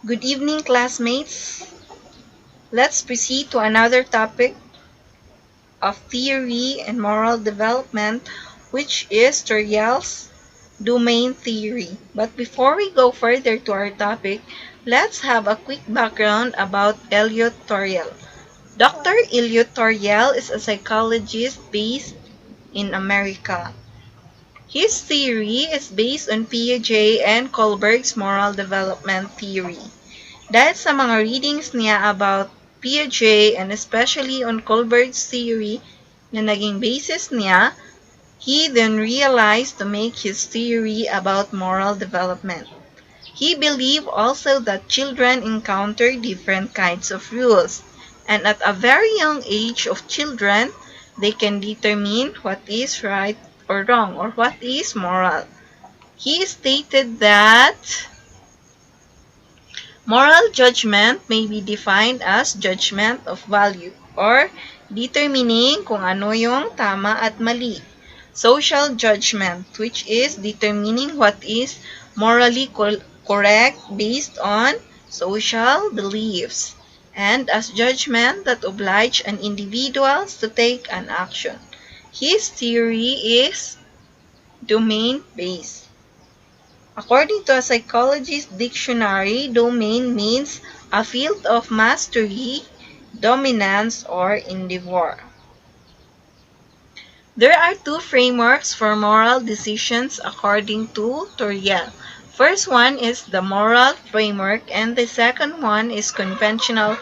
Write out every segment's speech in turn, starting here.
Good evening, classmates. Let's proceed to another topic of theory and moral development, which is Toriel's domain theory. But before we go further to our topic, let's have a quick background about Elliot Toriel. Dr. Elliot Toriel is a psychologist based in America. His theory is based on Piaget and Kohlberg's moral development theory. Dahil sa mga readings niya about Piaget and especially on Kohlberg's theory na naging basis niya, he then realized to make his theory about moral development. He believed also that children encounter different kinds of rules, and at a very young age of children, they can determine what is right or wrong or what is moral. He stated that moral judgment may be defined as judgment of value or determining kung ano yung tama at mali. Social judgment, which is determining what is morally correct based on social beliefs. And as judgment that oblige an individuals to take an action. His theory is domain-based. According to a psychologist dictionary, domain means a field of mastery, dominance, or endeavor. There are two frameworks for moral decisions according to Toriel. First one is the moral framework and the second one is conventional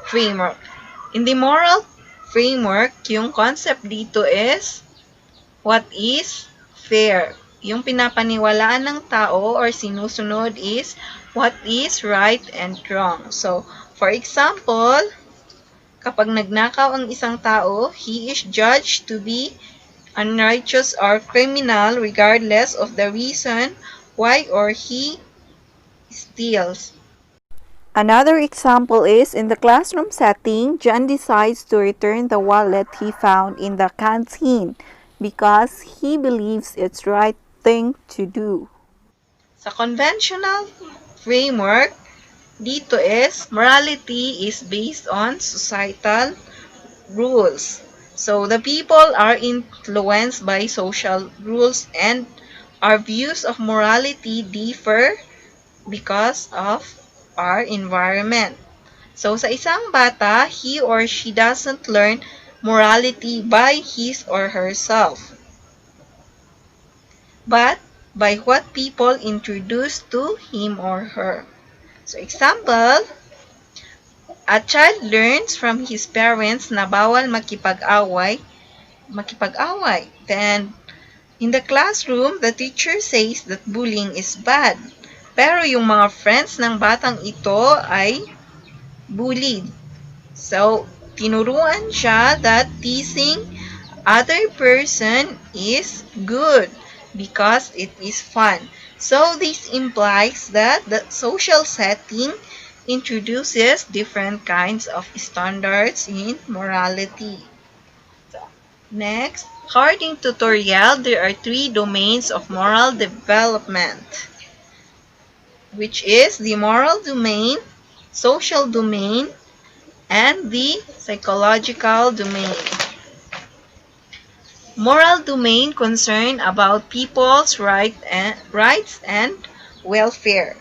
framework. In the moral framework, yung concept dito is what is fair. Yung pinapaniwalaan ng tao or sinusunod is what is right and wrong. So, for example, kapag nagnakaw ang isang tao, he is judged to be unrighteous or criminal regardless of the reason why or he steals. Another example is in the classroom setting, John decides to return the wallet he found in the canteen because he believes it's right thing to do. Sa conventional framework, dito is morality is based on societal rules. So the people are influenced by social rules and our views of morality differ because of our environment. So sa isang bata, he or she doesn't learn morality by his or herself, but by what people introduce to him or her. So example, a child learns from his parents na bawal makipag-away. Then, in the classroom, the teacher says that bullying is bad. Pero yung mga friends ng batang ito ay bullied. So, tinuruan siya that teasing other person is good because it is fun. So, this implies that the social setting introduces different kinds of standards in morality. Next, according to Toriel, there are three domains of moral development, which is the moral domain, social domain, and the psychological domain. Moral domain concern about people's rights and welfare.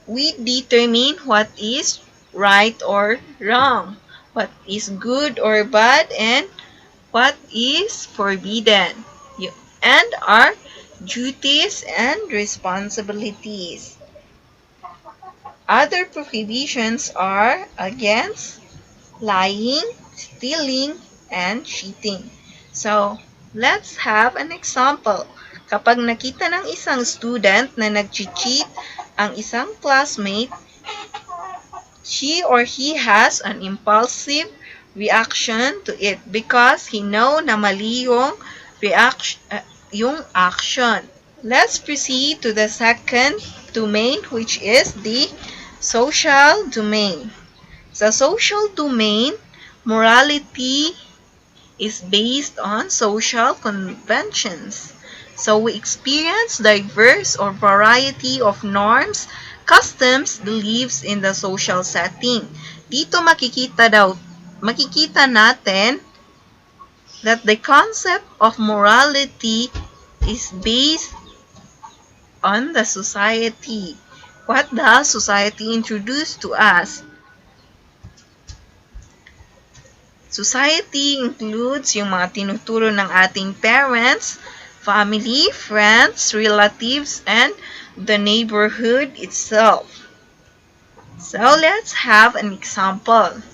We determine what is right or wrong, what is good or bad, and what is forbidden, and our duties and responsibilities. Other prohibitions are against lying, stealing, and cheating. So, let's have an example. Kapag nakita ng isang student na nag-cheat ang isang classmate, she or he has an impulsive reaction to it because he know na mali yung action. Let's proceed to the second domain, which is the social domain. Sa social domain, morality is based on social conventions. So we experience diverse or variety of norms, Customs, beliefs in the social setting. Dito makikita natin that the concept of morality is based on the society. What does society introduce to us? Society includes yung mga tinuturo ng ating parents, family, friends, relatives, and the neighborhood itself. So let's have an example.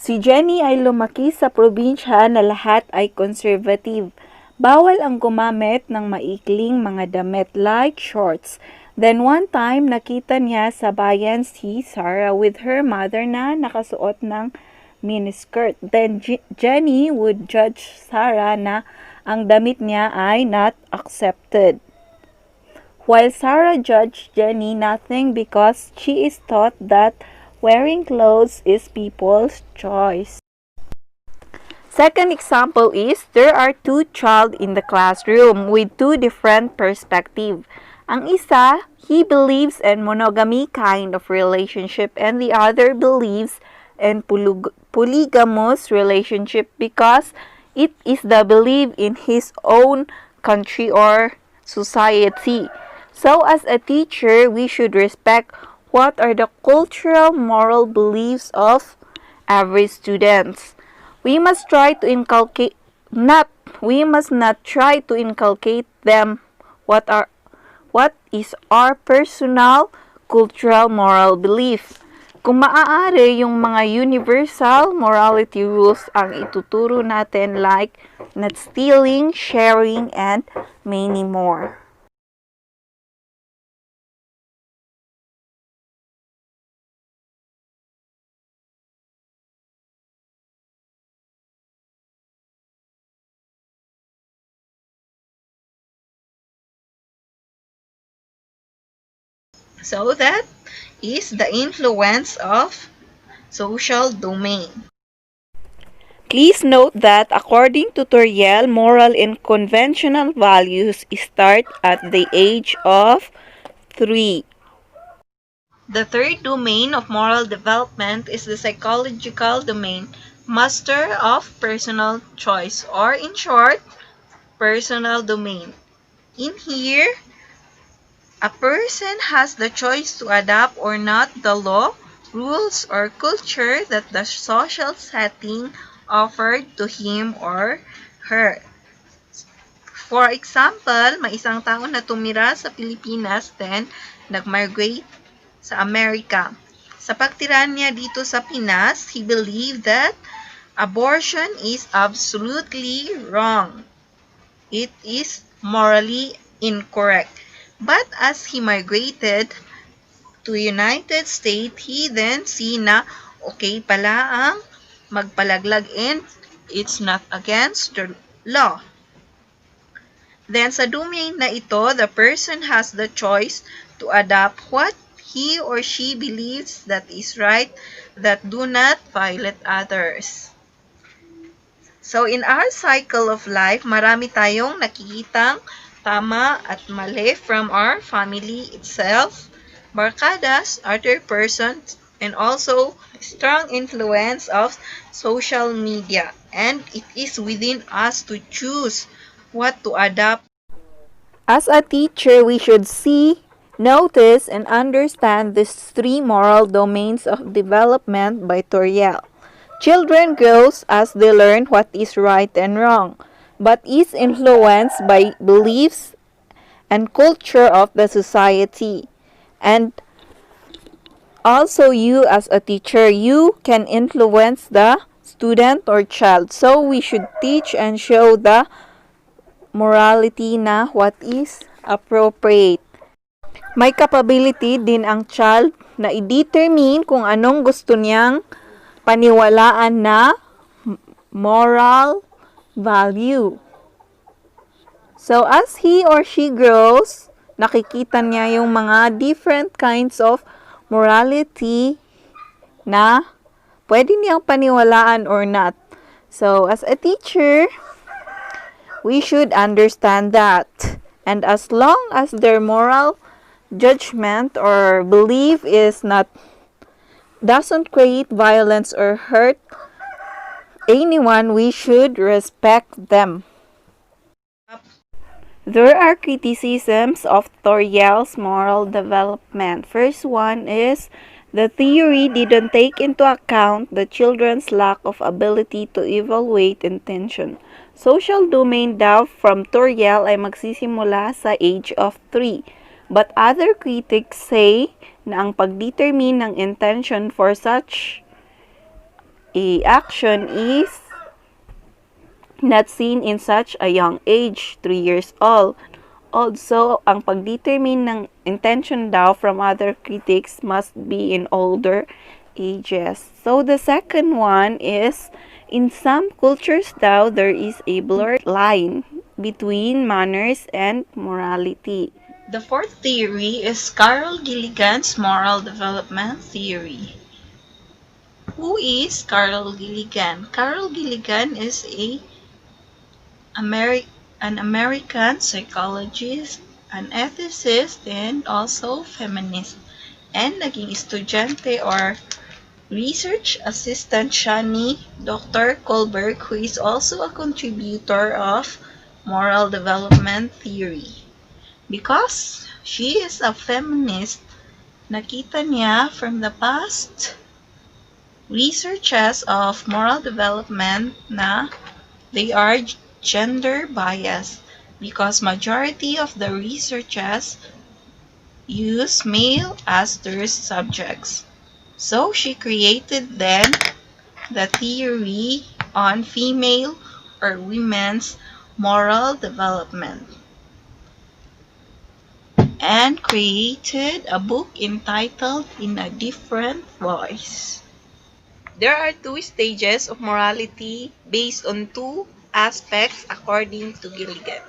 Si Jenny ay lumaki sa probinsya na lahat ay conservative. Bawal ang gumamit ng maikling mga damit like shorts. Then one time, nakita niya sa bayan si Sarah with her mother na nakasuot ng miniskirt. Then Jenny would judge Sarah na ang damit niya ay not accepted. While Sarah judged Jenny nothing because she is taught that wearing clothes is people's choice. Second example is there are two children in the classroom with two different perspectives. Ang isa, he believes in monogamy kind of relationship and the other believes in polygamous relationship because it is the belief in his own country or society. So as a teacher, we should respect what are the cultural moral beliefs of every student. We must not try to inculcate them what is our personal cultural moral belief. Kung maaari, yung mga universal morality rules ang ituturo natin like not stealing, sharing, and many more. So that is the influence of social domain. Please note that according to DRUCEL, moral and conventional values start at the age of 3. The third domain of moral development is the psychological domain, master of personal choice, or in short, personal domain. In here, a person has the choice to adopt or not the law, rules, or culture that the social setting offered to him or her. For example, may isang tao na tumira sa Pilipinas, then nag-migrate sa Amerika. Sa pagtira niya dito sa Pinas, he believed that abortion is absolutely wrong. It is morally incorrect. But as he migrated to United States, he then see na okay pala ang magpalaglag and it's not against the law. Then sa domain na ito, the person has the choice to adopt what he or she believes that is right, that do not violate others. So in our cycle of life, marami tayong nakikitang tama at mali from our family itself, barkadas, other persons, and also strong influence of social media. And it is within us to choose what to adopt. As a teacher, we should see, notice, and understand these three moral domains of development by DRUCEL. Children grows as they learn what is right and wrong, but is influenced by beliefs and culture of the society. And also you as a teacher, you can influence the student or child. So we should teach and show the morality na what is appropriate. May capability din ang child na i-determine kung anong gusto niyang paniwalaan na moral value. So as he or she grows, nakikita niya yung mga different kinds of morality na pwede niyang paniwalaan or not. So as a teacher, we should understand that. And as long as their moral judgment or belief is not doesn't create violence or hurt anyone, we should respect them. There are criticisms of Toriel's moral development. First one is the theory didn't take into account the children's lack of ability to evaluate intention. Social domain daw from Toriel ay magsisimula sa age of 3. But other critics say na ang pagdetermine ng intention for such a action is not seen in such a young age, 3 years old. Also, ang pagdetermine ng intention daw from other critics must be in older ages. So, the second one is, in some cultures daw, there is a blurred line between manners and morality. The fourth theory is Carol Gilligan's moral development theory. Who is Carol Gilligan? Carol Gilligan is an American psychologist, an ethicist, and also feminist. And naging estudyante or research assistant siya ni Dr. Kohlberg, who is also a contributor of moral development theory. Because she is a feminist, nakita niya from the past researches of moral development na they are gender biased because majority of the researchers use male as their subjects. So she created then the theory on female or women's moral development and created a book entitled In a Different Voice. There are two stages of morality based on two aspects according to Gilligan.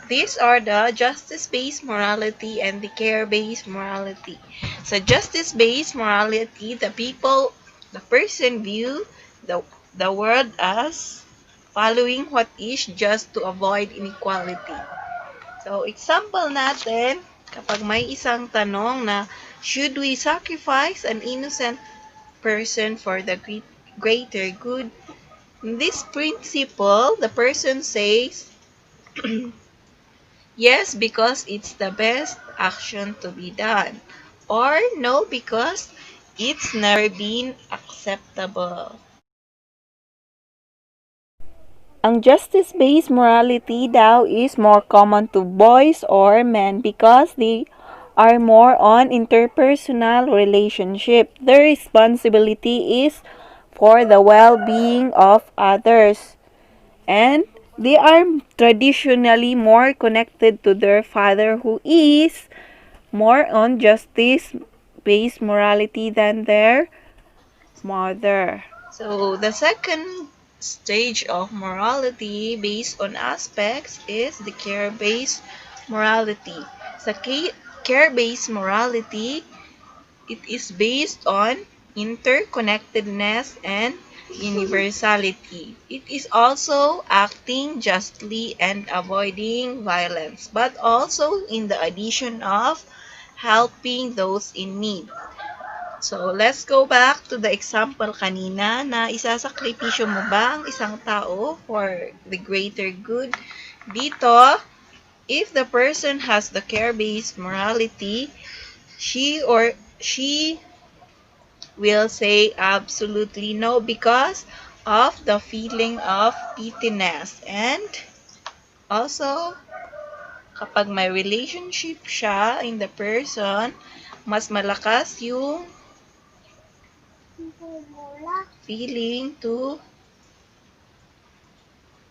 These are the justice-based morality and the care-based morality. Sa justice-based morality, the person view the world as following what is just to avoid inequality. So, example natin, kapag may isang tanong na, should we sacrifice an innocent person for the greater good? In this principle, the person says, yes, because it's the best action to be done. Or no, because it's never been acceptable. Ang justice-based morality daw is more common to boys or men because they are more on interpersonal relationship. Their responsibility is for the well-being of others. And they are traditionally more connected to their father who is more on justice-based morality than their mother. So, the second stage of morality based on aspects is the care-based morality. Sa care-based morality, it is based on interconnectedness and universality. It is also acting justly and avoiding violence, but also in the addition of helping those in need. So, let's go back to the example kanina na isasakripisyo mo ba ang isang tao for the greater good? Dito, if the person has the care-based morality, she will say absolutely no because of the feeling of pityness. And also, kapag may relationship siya in the person, mas malakas yung feeling to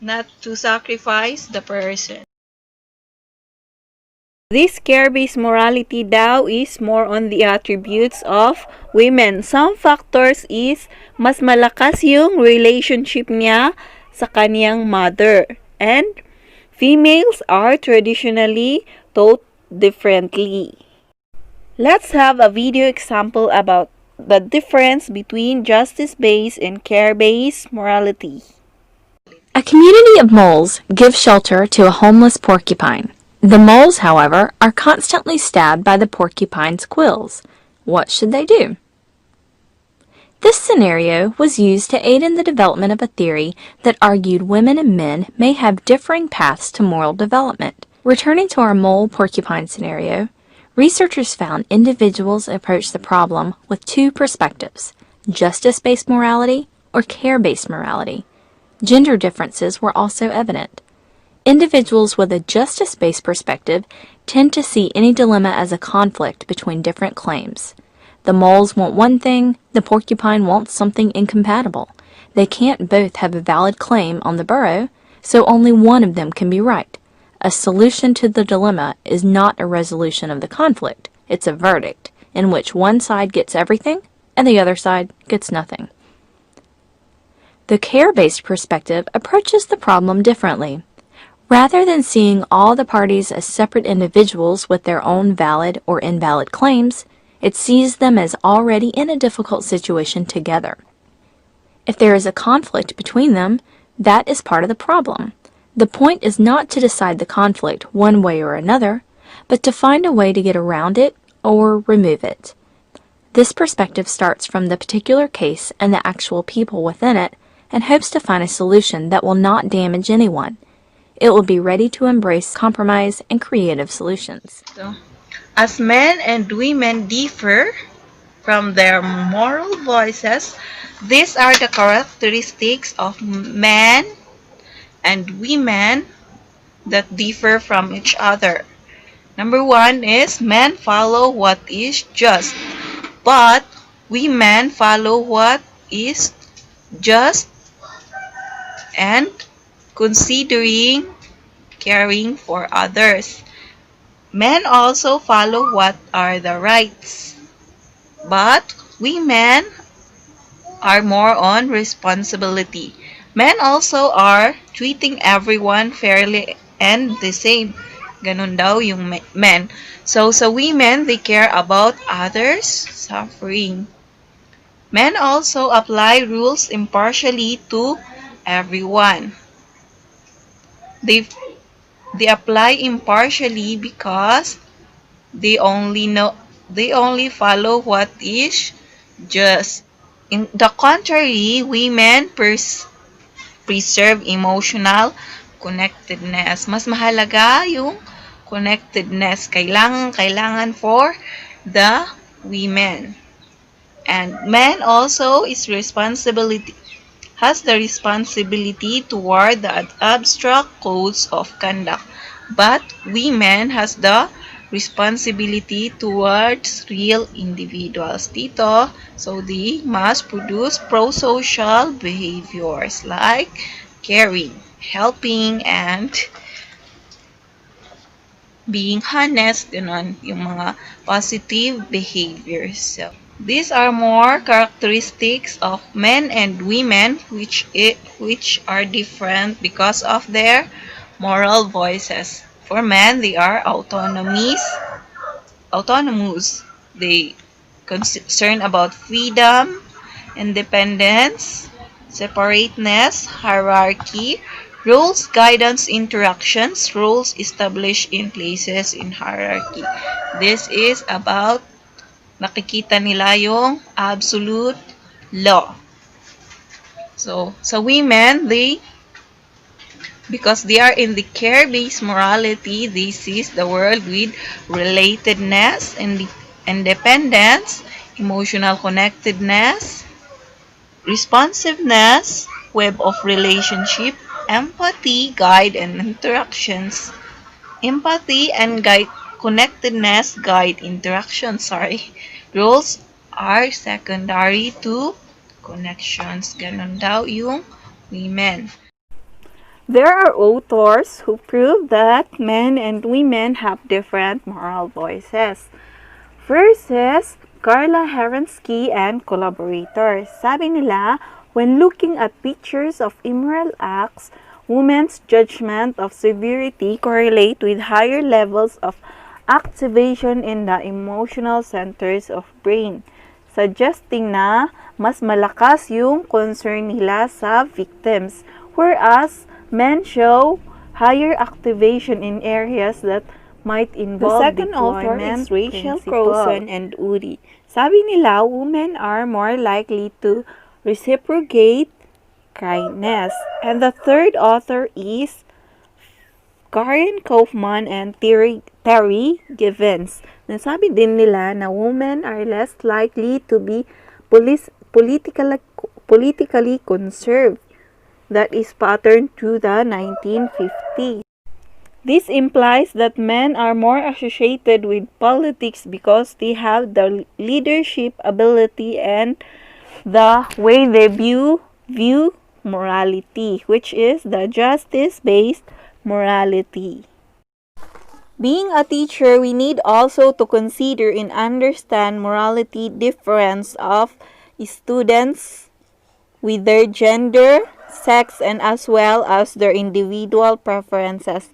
not to sacrifice the person. This care-based morality daw is more on the attributes of women. Some factors is mas malakas yung relationship niya sa kaniyang mother. And females are traditionally taught differently. Let's have a video example about the difference between justice-based and care-based morality. A community of moles gives shelter to a homeless porcupine. The moles, however, are constantly stabbed by the porcupine's quills. What should they do? This scenario was used to aid in the development of a theory that argued women and men may have differing paths to moral development. Returning to our mole-porcupine scenario, researchers found individuals approach the problem with two perspectives: justice-based morality or care-based morality. Gender differences were also evident. Individuals with a justice-based perspective tend to see any dilemma as a conflict between different claims. The moles want one thing, the porcupine wants something incompatible. They can't both have a valid claim on the burrow, so only one of them can be right. A solution to the dilemma is not a resolution of the conflict, it's a verdict, in which one side gets everything and the other side gets nothing. The care-based perspective approaches the problem differently. Rather than seeing all the parties as separate individuals with their own valid or invalid claims, it sees them as already in a difficult situation together. If there is a conflict between them, that is part of the problem. The point is not to decide the conflict one way or another, but to find a way to get around it or remove it. This perspective starts from the particular case and the actual people within it, and hopes to find a solution that will not damage anyone. It will be ready to embrace compromise and creative solutions. So, as men and women differ from their moral voices, these are the characteristics of men and women that differ from each other. Number one is men follow what is just, but women follow what is just and considering caring for others. Men also follow what are the rights, but women are more on responsibility. Men also are treating everyone fairly and the same. Ganun daw yung men. So, sa women, they care about others' suffering. Men also apply rules impartially to everyone. They apply impartially because they only follow what is just. In the contrary, women preserve emotional connectedness. Mas mahalaga yung connectedness. Kailangan for the women. And men also has the responsibility toward the abstract codes of conduct. But women has the responsibility towards real individuals. Dito, so they must produce pro-social behaviors like caring, helping, and being honest, ganun, yung mga positive behaviors. So, these are more characteristics of men and women which are different because of their moral voices. For men, they are autonomous. They concern about freedom, independence, separateness, hierarchy, rules, guidance, interactions, rules established in places in hierarchy. This is about nakikita nila yung absolute law. So, sa women, because they are in the care-based morality, they sees the world with relatedness, independence, emotional connectedness, responsiveness, web of relationship, empathy, guide, and interactions. Empathy and connectedness guide interactions. Rules are secondary to connections. Ganon daw yung women. There are authors who prove that men and women have different moral voices. First is Carla Herensky and collaborators. Sabi nila, when looking at pictures of immoral acts, women's judgment of severity correlate with higher levels of activation in the emotional centers of brain, suggesting na mas malakas yung concern nila sa victims, whereas men show higher activation in areas that might involve the second author is Rachel Crowson and Uri. Sabi nila, women are more likely to reciprocate kindness. And the third author is Karen Kaufman and Terry Givens. Nasabi din nila na women are less likely to be politically conserved. That is patterned to the 1950s. This implies that men are more associated with politics because they have the leadership ability and the way they view morality, which is the justice-based morality. Being a teacher, we need also to consider and understand morality difference of students with their gender, sex, and as well as their individual preferences.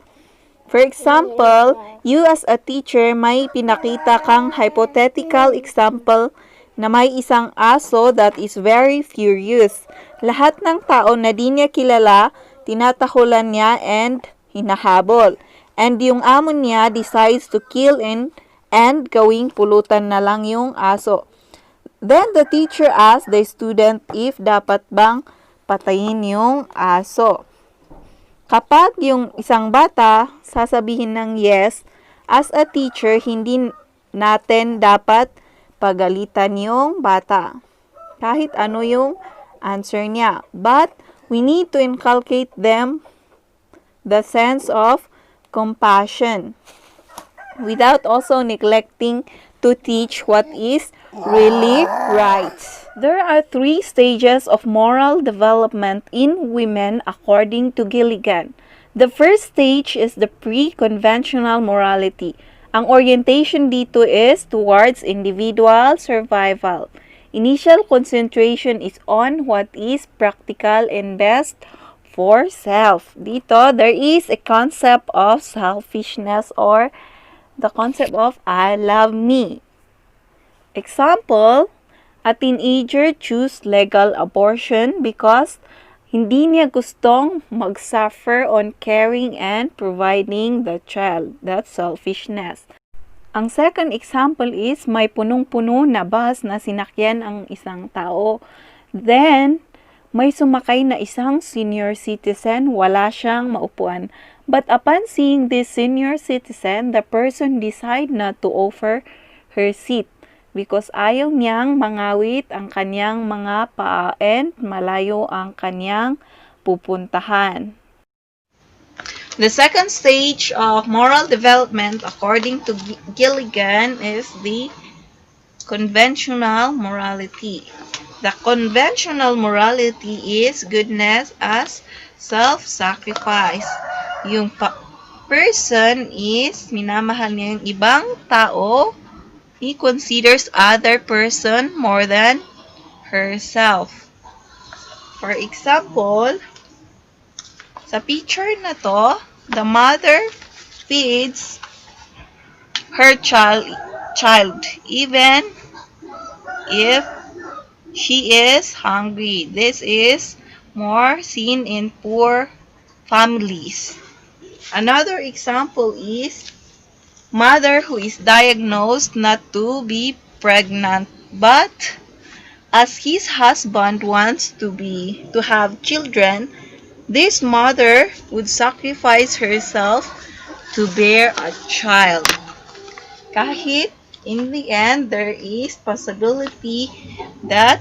For example, you as a teacher may pinakita kang hypothetical example na may isang aso that is very furious. Lahat ng tao na di niya kilala, tinatahulan niya and hinahabol. And yung amo niya decides to kill and gawing pulutan na lang yung aso. Then the teacher asks the student if dapat bang patayin yung aso. Kapag yung isang bata sasabihin ng yes, as a teacher, hindi natin dapat pagalitan yung bata. Kahit ano yung answer niya. But we need to inculcate them the sense of compassion without also neglecting to teach what is really right. There are 3 stages of moral development in women according to Gilligan. The first stage is the pre-conventional morality. Ang orientation dito is towards individual survival. Initial concentration is on what is practical and best for self. Dito, there is a concept of selfishness or the concept of I love me. Example, a teenager choose legal abortion because hindi niya gustong mag-suffer on caring and providing the child. That's selfishness. Ang second example is may punong-puno na bus na sinakyan ang isang tao. Then, may sumakay na isang senior citizen, wala siyang maupuan. But upon seeing this senior citizen, the person decide not to offer her seat because ayaw niyang mangawit ang kanyang mga paa and malayo ang kanyang pupuntahan. The second stage of moral development, according to Gilligan, is the conventional morality. The conventional morality is goodness as self-sacrifice. Yung person is minamahal niya yung ibang tao. He considers other person more than herself. For example, sa picture na to, the mother feeds her child even if she is hungry. This is more seen in poor families. Another example is mother who is diagnosed not to be pregnant, but as his husband wants to have children, this mother would sacrifice herself to bear a child. Kahit in the end there is possibility that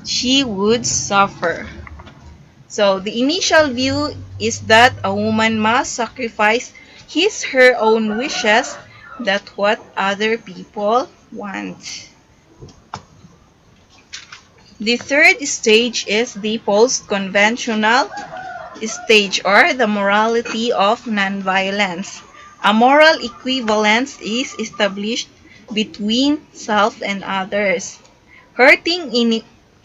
she would suffer. So the initial view is that a woman must sacrifice her own wishes than what other people want. The third stage is the post-conventional stage or the morality of nonviolence. A moral equivalence is established between self and others. Hurting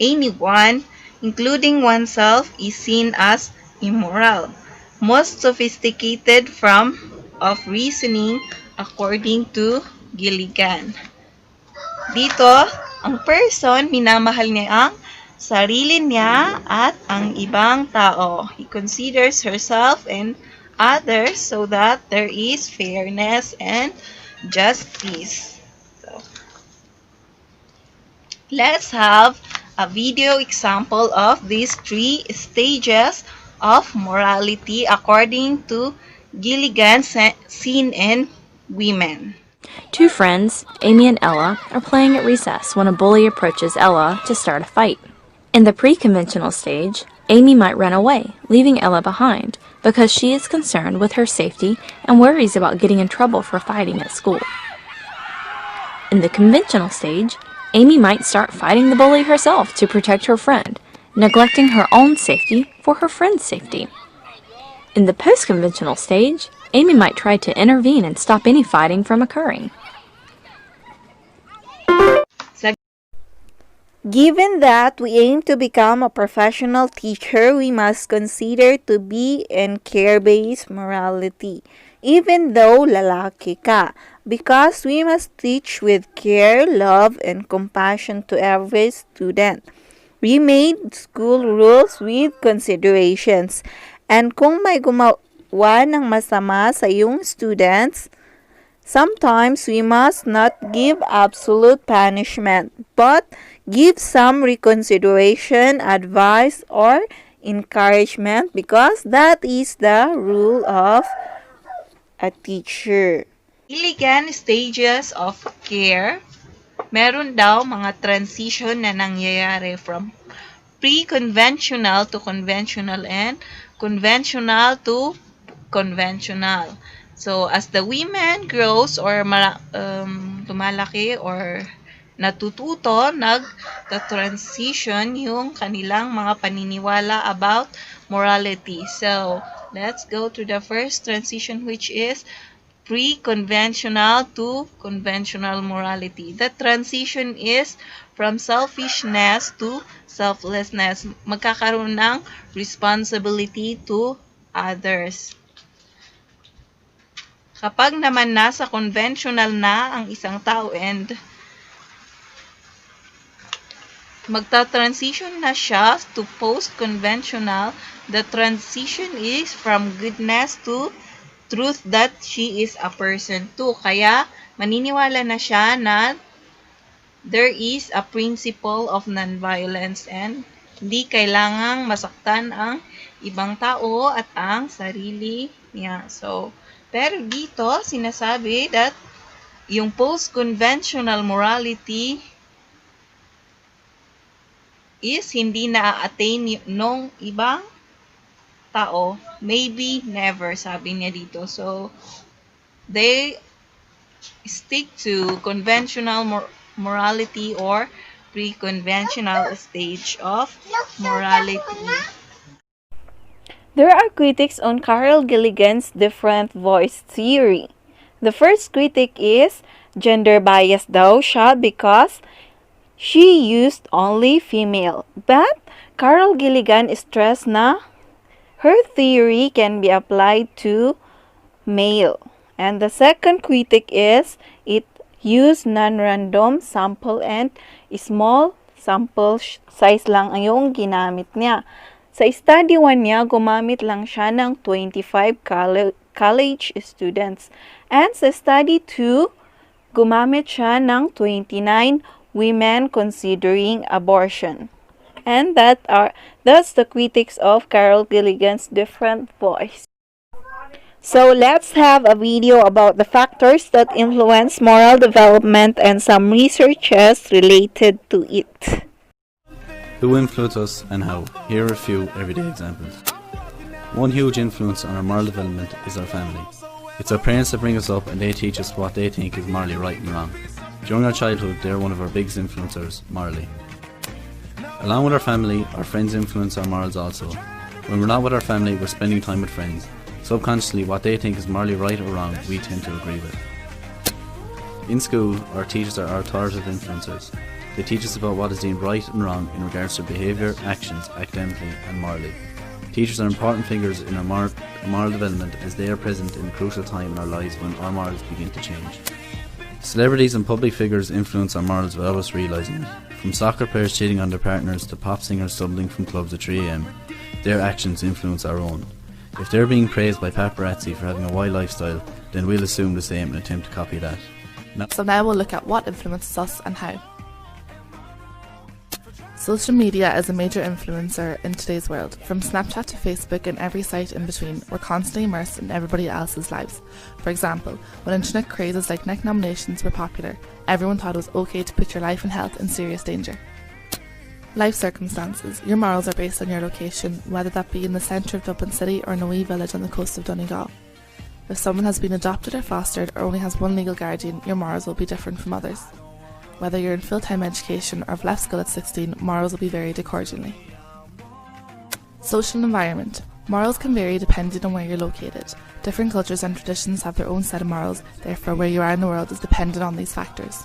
anyone, including oneself, is seen as immoral. Most sophisticated form of reasoning according to Gilligan. Dito, ang person, minamahal niya ang sarili niya at ang ibang tao. He considers herself and others so that there is fairness and justice. So, let's have a video example of these 3 stages of morality according to Gilligan's Sin and Women. Two friends, Amy and Ella, are playing at recess when a bully approaches Ella to start a fight. In the pre-conventional stage, Amy might run away, leaving Ella behind, because she is concerned with her safety and worries about getting in trouble for fighting at school. In the conventional stage, Amy might start fighting the bully herself to protect her friend, neglecting her own safety for her friend's safety. In the post-conventional stage, Amy might try to intervene and stop any fighting from occurring. Given that we aim to become a professional teacher, we must consider to be in care-based morality, even though lalaki ka, because we must teach with care, love, and compassion to every student. We made school rules with considerations, and kung may gumawa ng masama sa iyong students, sometimes we must not give absolute punishment, but give some reconsideration, advice, or encouragement because that is the rule of a teacher. Gilligan stages of care, meron daw mga transition na nangyayari from pre-conventional to conventional and conventional to conventional. So, as the women grows or lumalaki or natututo, nag-transition yung kanilang mga paniniwala about morality. So, let's go to the first transition, which is pre-conventional to conventional morality. The transition is from selfishness to selflessness. Magkakaroon ng responsibility to others. Kapag naman nasa conventional na ang isang tao and magta-transition na siya to post-conventional, the transition is from goodness to truth that she is a person too. Kaya, maniniwala na siya na there is a principle of non-violence and hindi kailangang masaktan ang ibang tao at ang sarili niya. So, pero dito, sinasabi that yung post-conventional morality is hindi na-attain nung ibang tao. Maybe never, sabi niya dito. So, they stick to conventional morality or pre-conventional stage of morality. There are critics on Carol Gilligan's different voice theory. The first critic is gender bias daw siya because she used only female. But Carol Gilligan stressed na her theory can be applied to male. And the second critic is it used non-random sample and small sample size lang ang yung ginamit niya. Sa study 1 niya, gumamit lang siya ng 25 college students. And sa study 2, gumamit siya ng 29 women considering abortion. And that's the critics of Carol Gilligan's different voice. So let's have a video about the factors that influence moral development and some researches related to it. Who influence us and how? Here are a few everyday examples. One huge influence on our moral development is our family. It's our parents that bring us up and they teach us what they think is morally right and wrong. During our childhood, they're one of our biggest influencers morally. Along with our family, our friends influence our morals also. When we're not with our family, we're spending time with friends. Subconsciously, what they think is morally right or wrong, we tend to agree with. In school, our teachers are our authoritative influencers. They teach us about what is deemed right and wrong in regards to behaviour, actions, academically and morally. Teachers are important figures in our moral development as they are present in a crucial time in our lives when our morals begin to change. Celebrities and public figures influence our morals without us realising it. From soccer players cheating on their partners to pop singers stumbling from clubs at 3 AM, their actions influence our own. If they're being praised by paparazzi for having a wild lifestyle, then we'll assume the same and attempt to copy that. So now we'll look at what influences us and how. Social media is a major influencer in today's world. From Snapchat to Facebook and every site in between, we're constantly immersed in everybody else's lives. For example, when internet crazes like neck nominations were popular, everyone thought it was okay to put your life and health in serious danger. Life circumstances. Your morals are based on your location, whether that be in the centre of Dublin City or in a wee village on the coast of Donegal. If someone has been adopted or fostered or only has one legal guardian, your morals will be different from others. Whether you're in full-time education or have left school at 16, morals will be varied accordingly. Social environment. Morals can vary depending on where you're located. Different cultures and traditions have their own set of morals, therefore where you are in the world is dependent on these factors.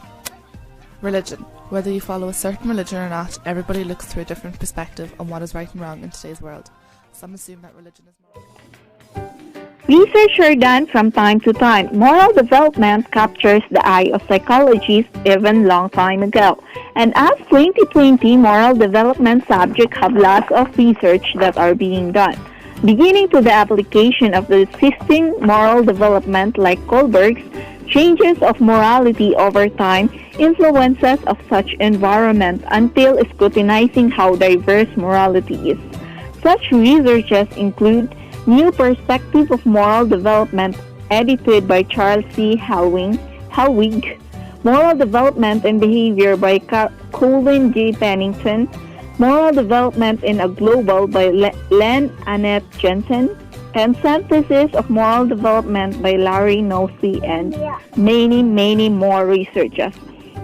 Religion. Whether you follow a certain religion or not, everybody looks through a different perspective on what is right and wrong in today's world. Some assume that religion is moral. Research are done from time to time. Moral development captures the eye of psychologists even long time ago. And as 2020 moral development subjects have lots of research that are being done. Beginning to the application of the existing moral development like Kohlberg's changes of morality over time, influences of such environment until scrutinizing how diverse morality is. Such researches include New Perspective of Moral Development, edited by Charles C. Helwig, Moral Development and Behavior by Colin J. Pennington, Moral Development in a Global by Len Annette Jensen, and Synthesis of Moral Development by Larry Nosey, and many more researches.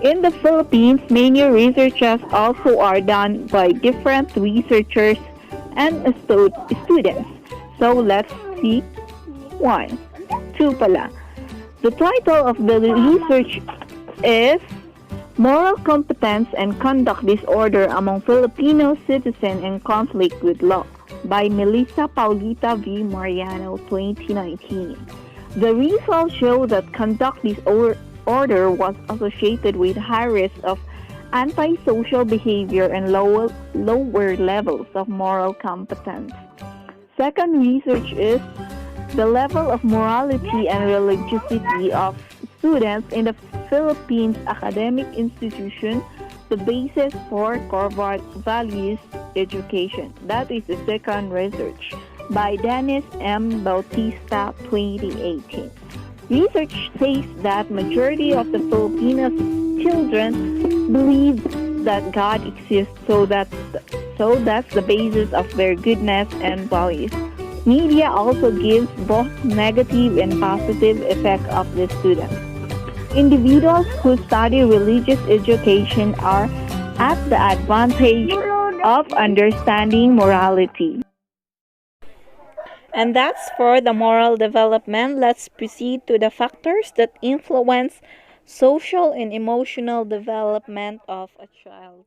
In the Philippines, many researches also are done by different researchers and students. So let's see. 1. 2 pala. The title of the research is Moral Competence and Conduct Disorder Among Filipino Citizens in Conflict with Law by Melissa Paulita V. Mariano, 2019. The results show that conduct disorder was associated with high risk of antisocial behavior and lower levels of moral competence. Second research is the level of morality and religiosity of students in the Philippines academic institution, the basis for core values education. That is the second research by Dennis M. Bautista, 2018. Research says that majority of the Filipino children believe that God exists, so that's the basis of their goodness and values. Media also gives both negative and positive effect of the students. Individuals who study religious education are at the advantage of understanding morality. And that's for the moral development. Let's proceed to the factors that influence social and emotional development of a child.